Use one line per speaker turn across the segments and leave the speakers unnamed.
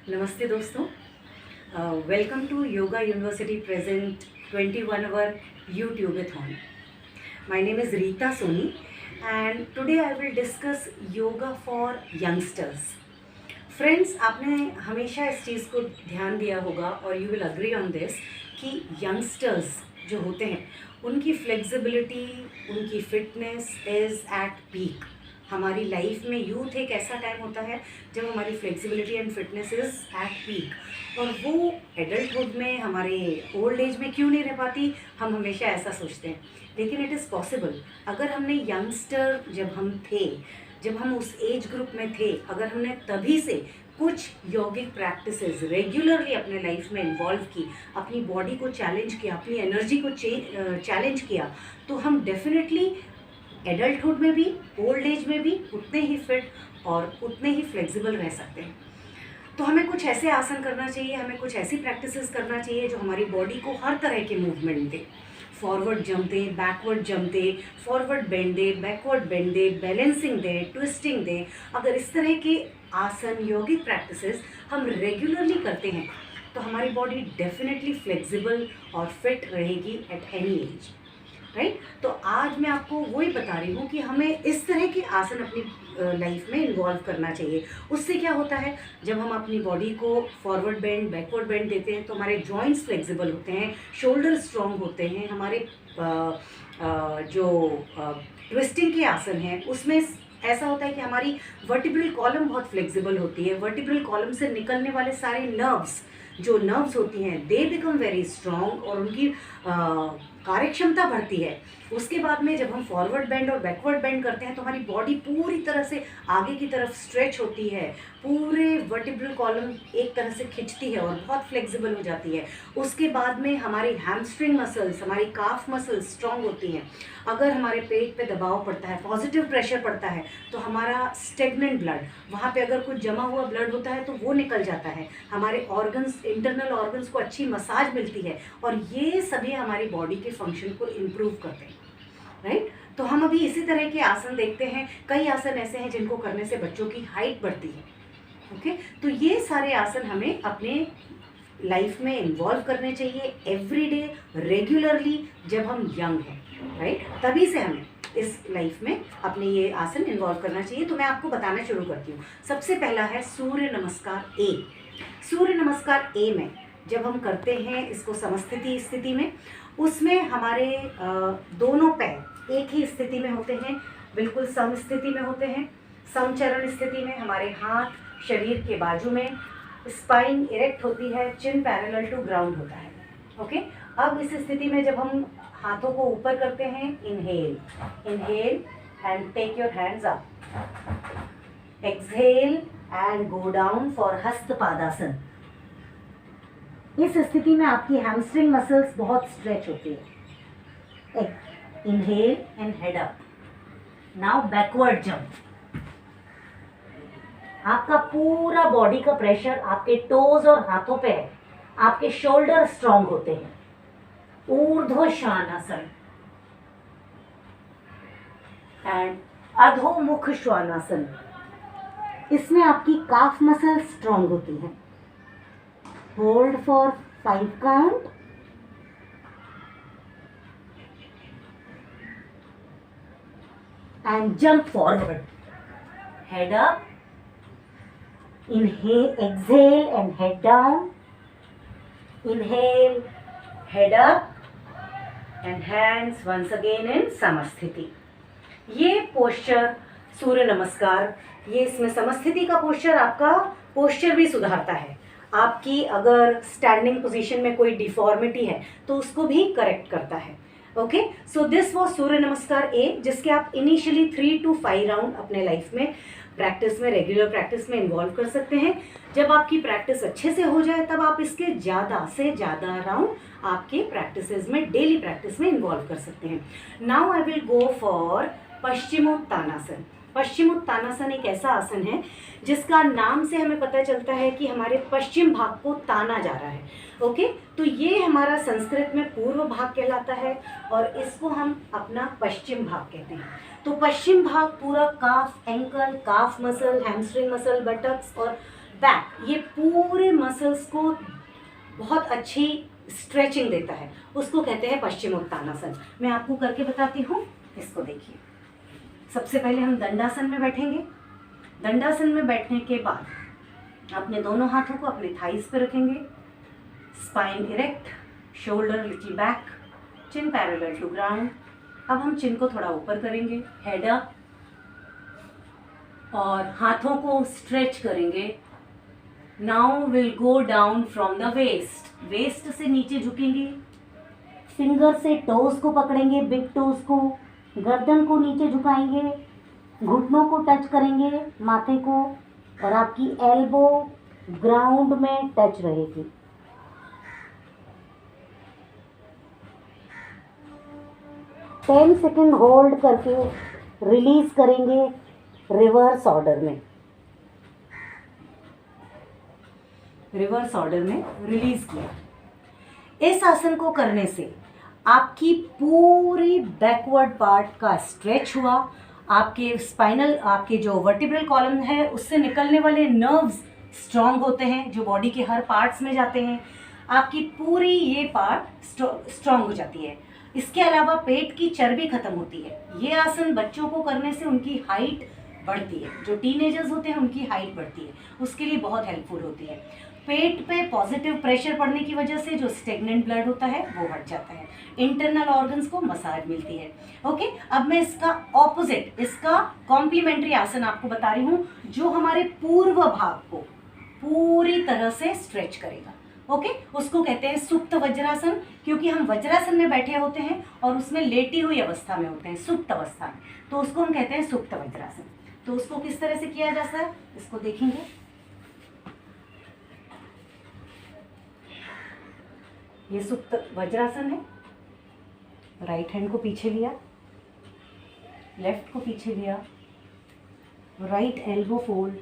नमस्ते दोस्तों, welcome to yoga university present 21 our YouTubeathon. My name is Rita Soni and today I will discuss yoga for youngsters. Friends, आपने हमेशा इस चीज़ को ध्यान दिया होगा और you will agree on this कि यंगस्टर्स जो होते हैं उनकी फ्लेक्सिबिलिटी, उनकी फिटनेस इज़ एट पीक. हमारी लाइफ में यूथ एक ऐसा टाइम होता है जब हमारी flexibility and fitness is at peak, और वो एडल्टहुड में, हमारे ओल्ड एज में क्यों नहीं रह पाती, हम हमेशा ऐसा सोचते हैं. लेकिन इट इज़ पॉसिबल. अगर हमने यंगस्टर जब हम उस एज ग्रुप में थे, अगर हमने तभी से कुछ यौगिक प्रैक्टिसेस रेगुलरली अपने लाइफ में इन्वॉल्व की, अपनी बॉडी को चैलेंज किया, अपनी एनर्जी को चैलेंज किया, तो हम डेफिनेटली एडल्टहुड में भी, ओल्ड एज में भी उतने ही फिट और उतने ही फ्लेक्सिबल रह सकते हैं. तो हमें कुछ ऐसे आसन करना चाहिए, हमें कुछ ऐसी प्रैक्टिसेस करना चाहिए जो हमारी बॉडी को हर तरह के मूवमेंट दे. फॉरवर्ड जंप दे, बैकवर्ड जंप दे, फॉरवर्ड बेंड दे, बैकवर्ड बेंड दे, बैलेंसिंग दे, ट्विस्टिंग दे. अगर इस तरह के आसन, योगिक प्रैक्टिसेस हम रेगुलरली करते हैं तो हमारी बॉडी डेफिनेटली फ्लेक्सिबल और फिट रहेगी एट एनी एज, राइट. तो आज मैं आपको वही बता रही हूँ कि हमें इस तरह के आसन अपनी लाइफ में इन्वॉल्व करना चाहिए. उससे क्या होता है, जब हम अपनी बॉडी को फॉरवर्ड बेंड, बैकवर्ड बेंड देते हैं तो हमारे जॉइंट्स फ्लेक्सिबल होते हैं, शोल्डर स्ट्रॉन्ग होते हैं. हमारे जो ट्विस्टिंग के आसन हैं उसमें ऐसा होता है कि हमारी वर्टिब्रल कॉलम बहुत फ्लेक्सिबल होती है. वर्टिब्रल कॉलम से निकलने वाले सारे नर्व्स होती हैं, दे बिकम वेरी स्ट्रॉन्ग और उनकी कार्यक्षमता बढ़ती है. उसके बाद में जब हम फॉरवर्ड बेंड और बैकवर्ड बेंड करते हैं तो हमारी बॉडी पूरी तरह से आगे की तरफ स्ट्रेच होती है, पूरे वर्टिब्रल कॉलम एक तरह से खिंचती है और बहुत फ्लेक्सिबल हो जाती है. उसके बाद में हमारी हैमस्ट्रिंग मसल्स, हमारी काफ मसल्स स्ट्रॉन्ग होती हैं. अगर हमारे पेट पे दबाव पड़ता है, पॉजिटिव प्रेशर पड़ता है, तो हमारा स्टेगनेंट ब्लड, वहाँ पे अगर कुछ जमा हुआ ब्लड होता है तो वो निकल जाता है. हमारे ऑर्गन्स, इंटरनल ऑर्गन्स को अच्छी मसाज मिलती है और ये सभी हमारी बॉडी के फंक्शन को इम्प्रूव करते हैं, राइट. तो हम अभी इसी तरह के आसन देखते हैं. कई आसन ऐसे हैं जिनको करने से बच्चों की हाइट बढ़ती है. ओके, तो ये सारे आसन हमें अपने लाइफ में इन्वॉल्व करने चाहिए एवरीडे, रेगुलरली, जब हम यंग हैं, राइट. तभी से हमें इस लाइफ में अपने ये आसन इन्वॉल्व करना चाहिए. तो मैं आपको बताना शुरू करती हूँ. सबसे पहला है सूर्य नमस्कार ए. सूर्य नमस्कार ए में जब हम करते हैं इसको समस्थिति स्थिति में, उसमें हमारे दोनों पैर एक ही स्थिति में होते हैं, बिल्कुल सम स्थिति में होते हैं. समचरण स्थिति में हमारे हाथ शरीर के बाजू में, स्पाइन इरेक्ट होती है, चिन पैरेलल टू ग्राउंड होता है. ओके, अब इस स्थिति में जब हम हाथों को ऊपर करते हैं, inhale and take your hands up, exhale and go down for Hastapadasana. इस स्थिति में आपकी हैमस्ट्रिंग मसल्स बहुत स्ट्रेच होती है. Inhale and head up. Now backward jump. आपका पूरा बॉडी का प्रेशर आपके टोज और हाथों पे है, आपके शोल्डर स्ट्रॉन्ग होते हैं. ऊर्ध्वश्वानासन एंड अधोमुख श्वानासन. इसमें आपकी काफ मसल स्ट्रॉन्ग होती है. Hold for 5 count. And jump forward. Head up. Inhale, exhale and head down. Inhale, head up and hands once again in समस्थिति. ये पोस्चर सूर्य नमस्कार, ये इसमें समस्थिति का पोस्चर आपका पोस्चर भी सुधारता है. आपकी अगर स्टैंडिंग पोजीशन में कोई डिफॉर्मिटी है तो उसको भी करेक्ट करता है. ओके, सो दिस वॉज सूर्य नमस्कार ए, जिसके आप इनिशियली 3 to 5 राउंड अपने लाइफ में प्रैक्टिस में, रेगुलर प्रैक्टिस में इन्वॉल्व कर सकते हैं. जब आपकी प्रैक्टिस अच्छे से हो जाए तब आप इसके ज़्यादा से ज़्यादा राउंड आपके प्रैक्टिसेस में, डेली प्रैक्टिस में इन्वॉल्व कर सकते हैं. Now I will go for Paschimottanasana. Paschimottanasana एक ऐसा आसन है जिसका नाम से हमें पता चलता है कि हमारे पश्चिम भाग को ताना जा रहा है. ओके, तो ये हमारा संस्कृत में पूर्व भाग कहलाता है और इसको हम अपना पश्चिम भाग कहते हैं. तो पश्चिम भाग पूरा calf, ankle, calf muscle, hamstring muscle, buttocks और बैक, ये पूरे मसल्स को बहुत अच्छी स्ट्रेचिंग देता है, उसको कहते हैं पश्चिमोत्तानासन। मैं आपको करके बताती हूँ, इसको देखिए। सबसे पहले हम दंडासन में बैठेंगे। दंडासन में बैठने के बाद अपने दोनों हाथों को अपने थाइस पे रखेंगे, spine erect, shoulder little back, chin parallel to ground. अब हम चिन को थोड़ा ऊपर करेंगे, हेड अप, और हाथों को स्ट्रेच करेंगे। Now will go down from the waist, waist से नीचे झुकेंगे, फिंगर से टोज को पकड़ेंगे, बिग टोज को, गर्दन को नीचे झुकाएंगे, घुटनों को टच करेंगे, माथे को, और आपकी एल्बो ग्राउंड में टच रहेगी। टेन सेकेंड होल्ड करके रिलीज करेंगे रिवर्स ऑर्डर में। रिवर्स ऑर्डर में रिलीज किया। इस आसन को करने से आपकी पूरी बैकवर्ड पार्ट का स्ट्रेच हुआ, आपके स्पाइनल, आपके जो वर्टिब्रल कॉलम है उससे निकलने वाले नर्व्स स्ट्रांग होते हैं जो बॉडी के हर पार्ट्स में जाते हैं, आपकी पूरी ये पार्ट स्ट्रांग हो जाती है। इसके अलावा पेट की चर्बी खत्म होती है। ये आसन बच्चों को करने से उनकी हाइट बढ़ती है, जो टीनेजर्स होते हैं उनकी हाइट बढ़ती है, उसके लिए बहुत हेल्पफुल होती है। पेट पे पॉजिटिव प्रेशर पड़ने की वजह से जो स्टेगनेंट ब्लड होता है वो हट जाता है, इंटरनल ऑर्गन्स को मसाज मिलती है। ओके, अब मैं इसका ऑपोजिट, इसका कॉम्प्लीमेंट्री आसन आपको बता रही हूँ जो हमारे पूर्व भाग को पूरी तरह से स्ट्रेच करेगा। ओके, उसको कहते हैं सुप्त वज्रासन, क्योंकि हम वज्रासन में बैठे होते हैं और उसमें लेटी हुई अवस्था में होते हैं, सुप्त अवस्था में, तो उसको हम कहते हैं सुप्त वज्रासन। तो उसको किस तरह से किया जाता है इसको देखेंगे। ये सुप्त वज्रासन है। राइट हैंड को पीछे लिया, लेफ्ट को पीछे लिया, right elbow fold,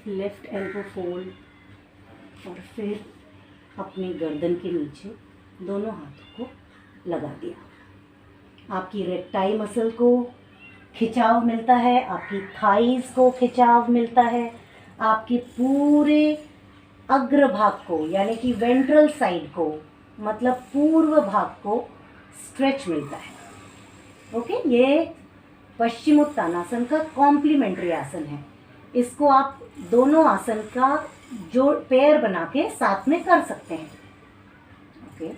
left elbow fold, और फिर अपनी गर्दन के नीचे दोनों हाथों को लगा दिया। आपकी रेक्टाइल मसल को खिंचाव मिलता है, आपकी थाइस को खिंचाव मिलता है, आपके पूरे अग्रभाग को यानी कि वेंट्रल साइड को, मतलब पूर्व भाग को स्ट्रेच मिलता है। ओके, ये पश्चिमोत्तानासन का कॉम्प्लीमेंट्री आसन है। इसको आप दोनों आसन का जो पेयर बना के साथ में कर सकते हैं। Okay,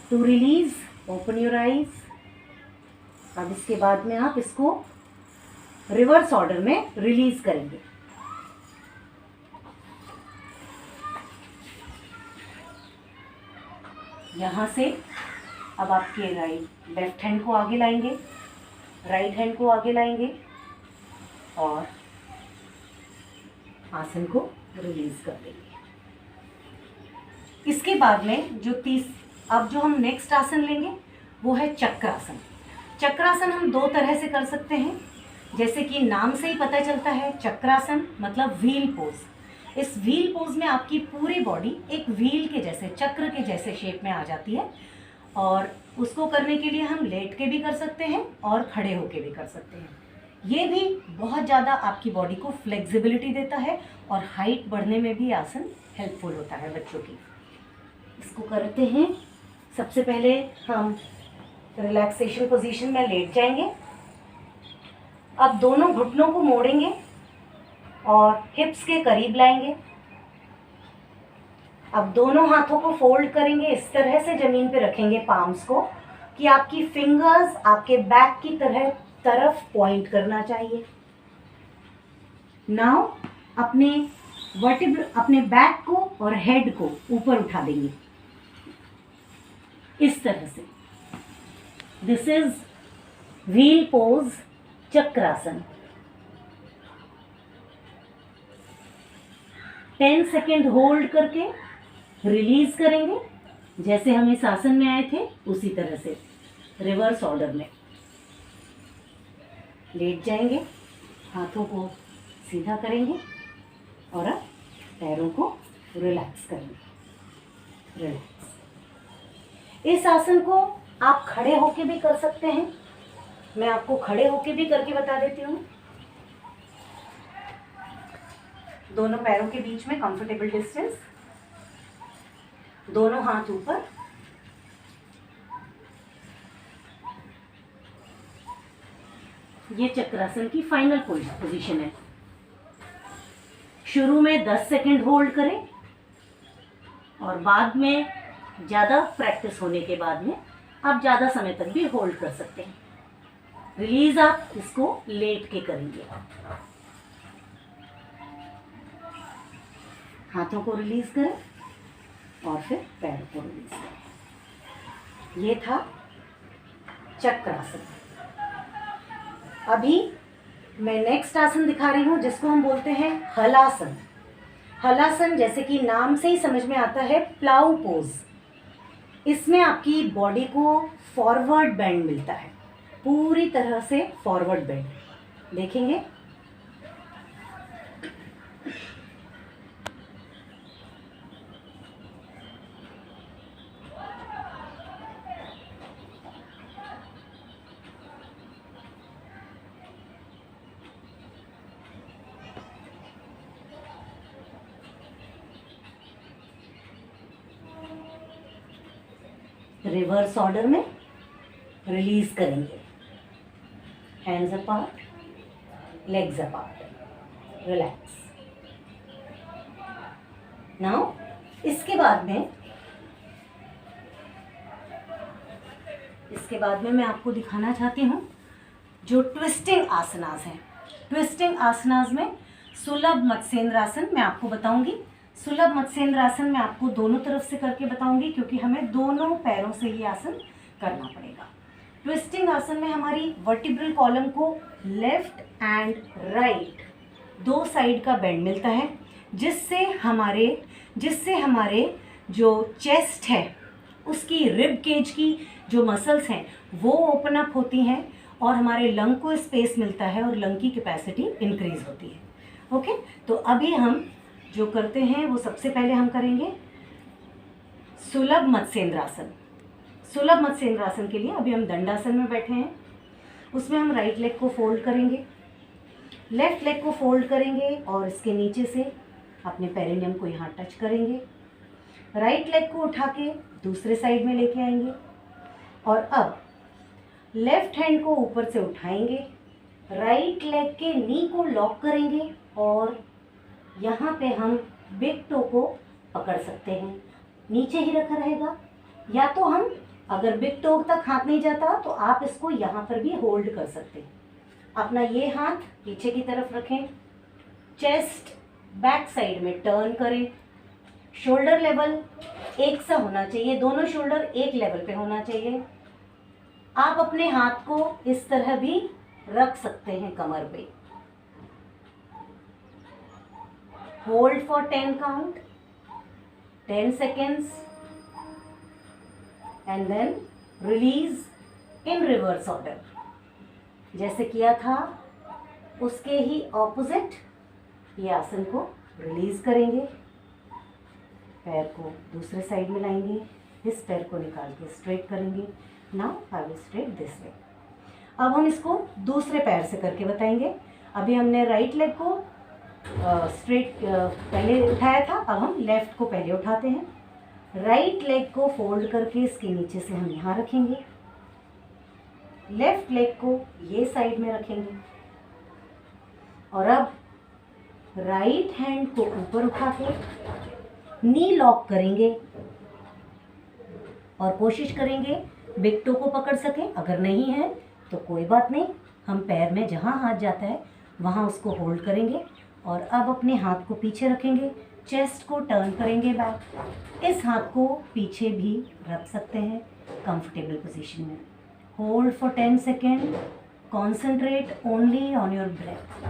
to release open your eyes. अब इसके बाद में आप इसको रिवर्स ऑर्डर में रिलीज करेंगे। यहाँ से अब आपके लेफ्ट हैंड को आगे लाएंगे, राइट हैंड को आगे लाएंगे और आसन को रिलीज कर देंगे। इसके बाद में अब जो हम नेक्स्ट आसन लेंगे वो है चक्रासन। चक्रासन हम दो तरह से कर सकते हैं, जैसे कि नाम से ही पता चलता है, चक्रासन मतलब व्हील पोज। इस व्हील पोज में आपकी पूरी बॉडी एक व्हील के जैसे, चक्र के जैसे शेप में आ जाती है, और उसको करने के लिए हम लेट के भी कर सकते हैं और खड़े होके भी कर सकते हैं। ये भी बहुत ज़्यादा आपकी बॉडी को फ्लेक्सिबिलिटी देता है और हाइट बढ़ने में भी आसन हेल्पफुल होता है बच्चों की। इसको करते हैं। सबसे पहले हम रिलैक्सेशन पोजीशन में लेट जाएंगे। अब दोनों घुटनों को मोड़ेंगे और हिप्स के करीब लाएंगे। अब दोनों हाथों को फोल्ड करेंगे, इस तरह से जमीन पे रखेंगे पाम्स को कि आपकी फिंगर्स आपके बैक की तरफ पॉइंट करना चाहिए। नाउ अपने बैक को और हेड को ऊपर उठा देंगे इस तरह से। This is wheel pose chakrasana. 10 second hold करके रिलीज करेंगे, जैसे हम इस आसन में आए थे उसी तरह से रिवर्स ऑर्डर में। लेट जाएंगे, हाथों को सीधा करेंगे और अब पैरों को रिलैक्स करेंगे। रिलैक्स। इस आसन को आप खड़े होके भी कर सकते हैं। मैं आपको खड़े होके भी करके बता देती हूँ। दोनों पैरों के बीच में कंफर्टेबल डिस्टेंस, दोनों हाथ ऊपर। ये चक्रासन की फाइनल पोजीशन है। शुरू में 10 सेकंड होल्ड करें और बाद में ज़्यादा प्रैक्टिस होने के बाद में आप ज़्यादा समय तक भी होल्ड कर सकते हैं। रिलीज आप इसको लेट के करेंगे। हाथों को रिलीज करें और फिर पैरों को रिलीज करें। ये था चक्रासन। अभी मैं नेक्स्ट आसन दिखा रही हूँ जिसको हम बोलते हैं हलासन। हलासन जैसे कि नाम से ही समझ में आता है प्लाउ पोज। इसमें आपकी बॉडी को फॉरवर्ड बेंड मिलता है, पूरी तरह से फॉरवर्ड बेंड। देखेंगे रिवर्स ऑर्डर में रिलीज करेंगे। Hands apart, legs apart, relax. Now इसके बाद में मैं आपको दिखाना चाहती हूँ जो ट्विस्टिंग आसनास हैं। ट्विस्टिंग आसनास में सुलभ मत्स्येंद्रासन मैं आपको बताऊंगी। सुलभ मत्स्येंद्रासन में आपको दोनों तरफ से करके बताऊंगी क्योंकि हमें दोनों पैरों से ये आसन करना पड़ेगा। ट्विस्टिंग आसन में हमारी वर्टिब्रल कॉलम को लेफ्ट एंड राइट दो साइड का बेंड मिलता है, जिससे हमारे जो चेस्ट है उसकी रिब केज की जो मसल्स हैं वो ओपन अप होती हैं और हमारे लंग को स्पेस मिलता है और लंग की कैपेसिटी इंक्रीज होती है। ओके, तो अभी हम जो करते हैं वो सबसे पहले हम करेंगे सुलभ मत्स्येंद्रासन। सुलभ मत्स्येंद्रासन के लिए अभी हम दंडासन में बैठे हैं। उसमें हम राइट लेग को फोल्ड करेंगे, लेफ्ट लेग को फोल्ड करेंगे और इसके नीचे से अपने पेरिनियम को यहाँ टच करेंगे। राइट लेग को उठा के दूसरे साइड में लेके आएंगे और अब लेफ्ट हैंड को ऊपर से उठाएंगे, राइट लेग के नी को लॉक करेंगे और यहाँ पे हम बिग टो को पकड़ सकते हैं। नीचे ही रखा रहेगा, या तो हम अगर बिग टो तक हाथ नहीं जाता तो आप इसको यहाँ पर भी होल्ड कर सकते हैं। अपना ये हाथ पीछे की तरफ रखें, चेस्ट बैक साइड में टर्न करें, शोल्डर लेवल एक सा होना चाहिए, दोनों शोल्डर एक लेवल पे होना चाहिए। आप अपने हाथ को इस तरह भी रख सकते हैं कमर पे। Hold for 10 count, 10 seconds and then release in reverse order. जैसे किया था उसके ही ऑपोजिट ये आसन को रिलीज करेंगे। पैर को दूसरे साइड में लाएंगे, इस पैर को निकाल के स्ट्रेट करेंगे। Now I will straight this way. अब हम इसको दूसरे पैर से करके बताएंगे। अभी हमने राइट लेग को स्ट्रेट पहले उठाया था, अब हम लेफ्ट को पहले उठाते हैं। राइट लेग को फोल्ड करके इसके नीचे से हम यहाँ रखेंगे, लेफ्ट लेग को ये साइड में रखेंगे और अब राइट हैंड को ऊपर उठा के नी लॉक करेंगे और कोशिश करेंगे बिग टो को पकड़ सकें। अगर नहीं है तो कोई बात नहीं, हम पैर में जहाँ हाथ जाता है वहाँ उसको होल्ड करेंगे और अब अपने हाथ को पीछे रखेंगे, चेस्ट को टर्न करेंगे बैक। इस हाथ को पीछे भी रख सकते हैं कंफर्टेबल पोजीशन में। Hold for 10 second, concentrate only on your breath.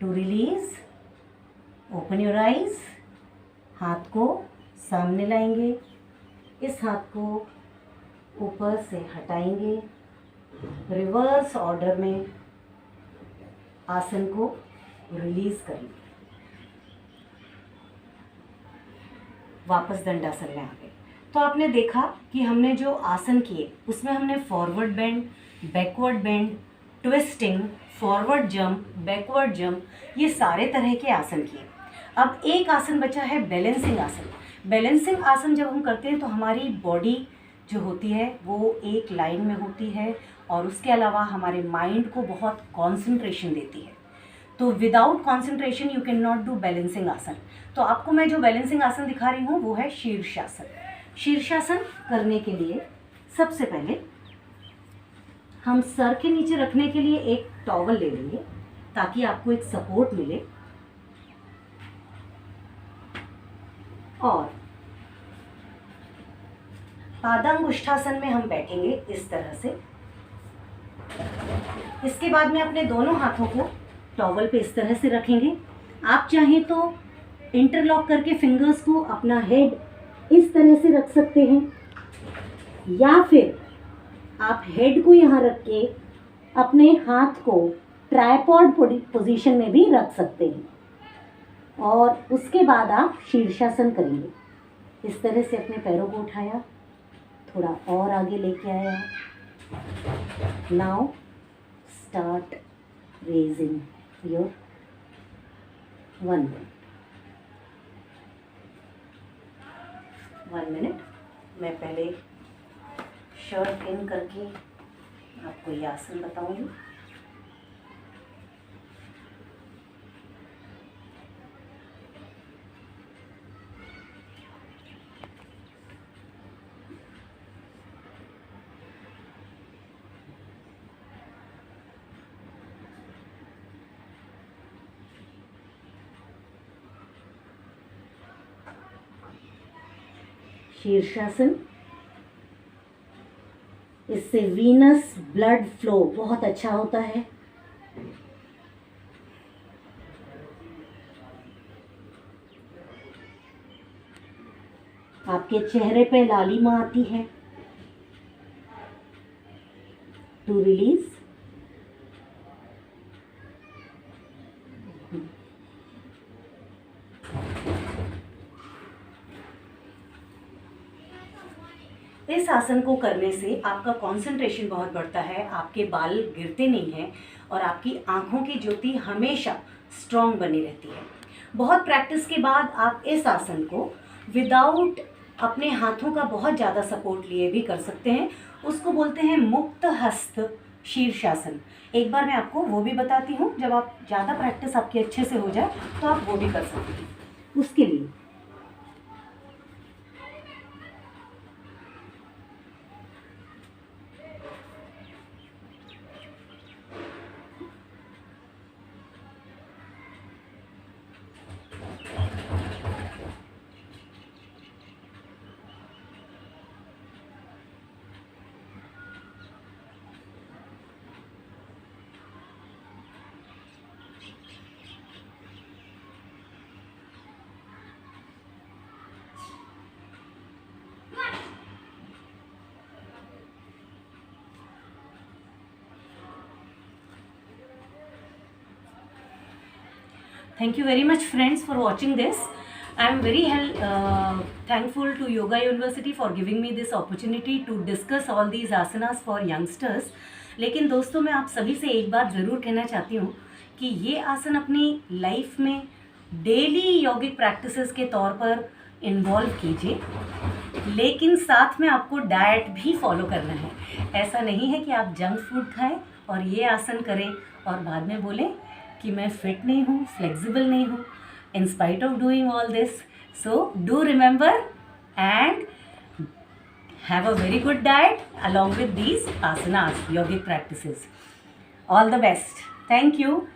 To release, open your eyes. हाथ को सामने लाएंगे, इस हाथ को ऊपर से हटाएंगे, रिवर्स ऑर्डर में आसन को रिलीज करेंगे। वापस दंडासन में आ गए। तो आपने देखा कि हमने जो आसन किए उसमें हमने forward bend, backward bend twisting, forward jump, backward jump, ये सारे तरह के आसन किए। अब एक आसन बचा है बैलेंसिंग आसन। बैलेंसिंग आसन जब हम करते हैं तो हमारी बॉडी जो होती है वो एक लाइन में होती है और उसके अलावा हमारे माइंड को बहुत कंसंट्रेशन देती है। तो without concentration you can not do balancing आसन। तो आपको मैं जो बैलेंसिंग आसन दिखा रही हूँ वो है शीर्षासन। शीर्षासन करने के लिए सबसे पहले हम सर के नीचे रखने के लिए एक टॉवल ले लेंगे ताकि आपको एक सपोर्ट मिले, और पादांगुष्ठासन में हम बैठेंगे इस तरह से। इसके बाद में अपने दोनों हाथों को टॉवल पे इस तरह से रखेंगे। आप चाहें तो इंटरलॉक करके फिंगर्स को अपना हेड इस तरह से रख सकते हैं, या फिर आप हेड को यहाँ रख के अपने हाथ को ट्राइपॉड पोजीशन में भी रख सकते हैं, और उसके बाद आप शीर्षासन करेंगे। इस तरह से अपने पैरों को उठाया, थोड़ा और आगे लेके आया। Now start raising your 1 minute. मैं पहले शर्ट इन करके आपको ये आसन बताऊंगी। शीर्षासन, इससे वीनस ब्लड फ्लो बहुत अच्छा होता है। आपके चेहरे पे लालिमा आती है। टू रिलीज, इस आसन को करने से आपका कंसंट्रेशन बहुत बढ़ता है, आपके बाल गिरते नहीं हैं और आपकी आंखों की ज्योति हमेशा स्ट्रांग बनी रहती है। बहुत प्रैक्टिस के बाद आप इस आसन को विदाउट अपने हाथों का बहुत ज़्यादा सपोर्ट लिए भी कर सकते हैं। उसको बोलते हैं मुक्त हस्त शीर्षासन। एक बार मैं आपको वो भी बताती हूँ, जब आप ज़्यादा प्रैक्टिस आपकी अच्छे से हो जाए तो आप वो भी कर सकते हैं। उसके लिए thank you very much friends for watching this. I am very thankful to Yoga University for giving me this opportunity to discuss all these asanas for youngsters. लेकिन दोस्तों, मैं आप सभी से एक बात ज़रूर कहना चाहती हूँ कि ये आसन अपनी लाइफ में डेली यौगिक प्रैक्टिसेस के तौर पर इन्वॉल्व कीजिए, लेकिन साथ में आपको डाइट भी फॉलो करना है। ऐसा नहीं है कि आप जंक फूड खाएं और ये आसन करें और बाद में बोलें कि मैं फिट नहीं हूँ, फ्लेक्सिबल नहीं हूँ। In spite of doing all this, so do remember and have a very good diet along with these asanas, yogic practices. All the best. Thank you.